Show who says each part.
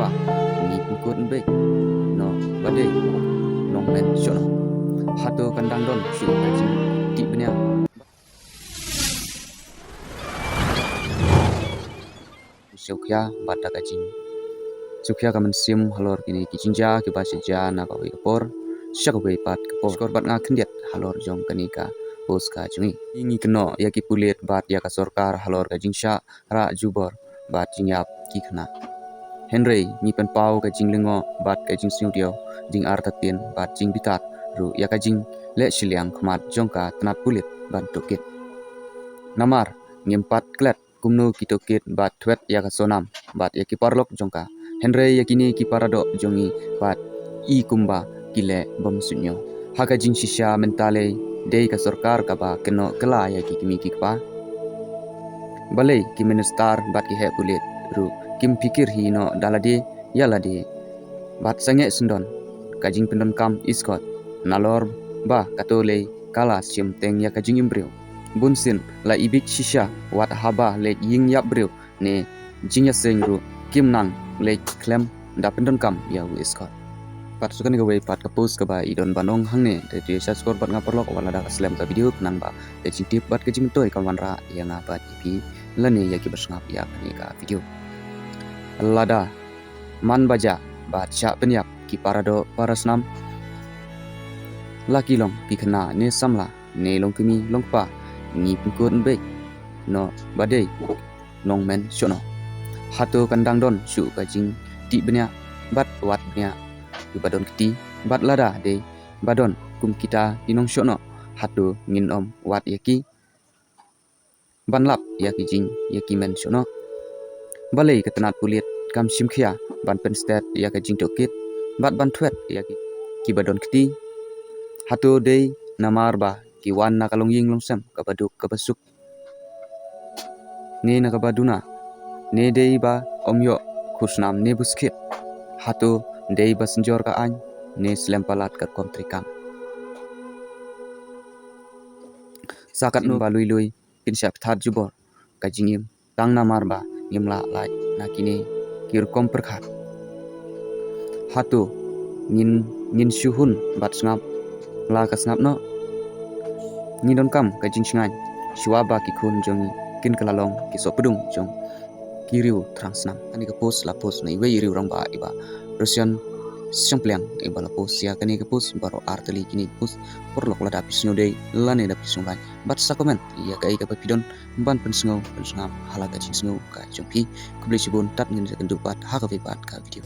Speaker 1: ba ni pungkut be no bade long men shono hato kandang don shu kajing ti benya sukya bata kajing sukya kaman sim halor kini kijinja ke basija na bawi kapor syak bawi pat kapor skor bat nga khendiat halor jong kanika bos ka jungi ingi keno ya ki pulit bat ya ka sorkar halor ka jingsha ra jubor bat jingyap ki khna Henry ni pen pau ka jinglingo bat ka jing studio jing artatin bat jing bitat ru ya ka jing le shiliang khmat jongka tanat pulit ban tokit namar ngimpat klet kumno kitokit bat thwet ya ka sonam bat ya ki parlok jongka Henry yakini ki parado jongi bat i kumba kile bom sunyo haka jing shisha mentale dei ka sorkar ka ba keno kala ya ki kimi ki pa balai ki minister bat ki he pulit ru kim pikir hi no dalade yalade bat sange sundon kajing pendon kam iskot nalor ba katole kala sim teng ya kajing imbreu bunsin la ibik shisha wat haba le ying yap breu ne jingya seng ru kim nang le klem da pendon kam ya iskot pat sukan ga wei pat ka post ka ba idon banong hangne de de sa skor bat ngaporlok wala da slam ka video nang ba de jing tip bat kajing toy kawan ra ya nga bat ipi lane ya ki bersngap ya ka video lada man baja baca penyap ki parado parasnam laki long pikna ne samla ne long kemi long pa ni pungkun be no badai long men shono hato kandang don shu kajing ti benya bat wat benya ki badon kiti bat lada de badon kum kita inong shono hato ngin om wat yaki banlap yaki jing yaki men shono balai ketenat pulit kam simkhia ban penstet ya ka jing tokit bat ban thwet ya ki badon kiti hato dei namar ba ki wan na kalong ying longsam ka baduk ka basuk ne na ka baduna ne dei ba omyo khusnam ne buskit hato dei basenjor ka an ne slempalat ka kontrikam sakat no balui lui pinsap that jubor ka jingim tang namar ba ngimla lai nakini kirkom perkhat hatu ngin shuhun bat ngap la ka ngap no ngidon kam ka jing singan shwa ba ki khun jongi kin kalalong ki so pudung jong kiriu transnam ani ka post la post nei we iriu rong ba iba russian sangplang iba la post ya kani ka post baro artali kini post porlok la da pisno dei lane da pisung lai bat sa comment ya ka ka pidon ban pensngau pensngam hala ka jing sngu ka jongpi kubli sibun tat ngin ka dupat ha ka vipat ka video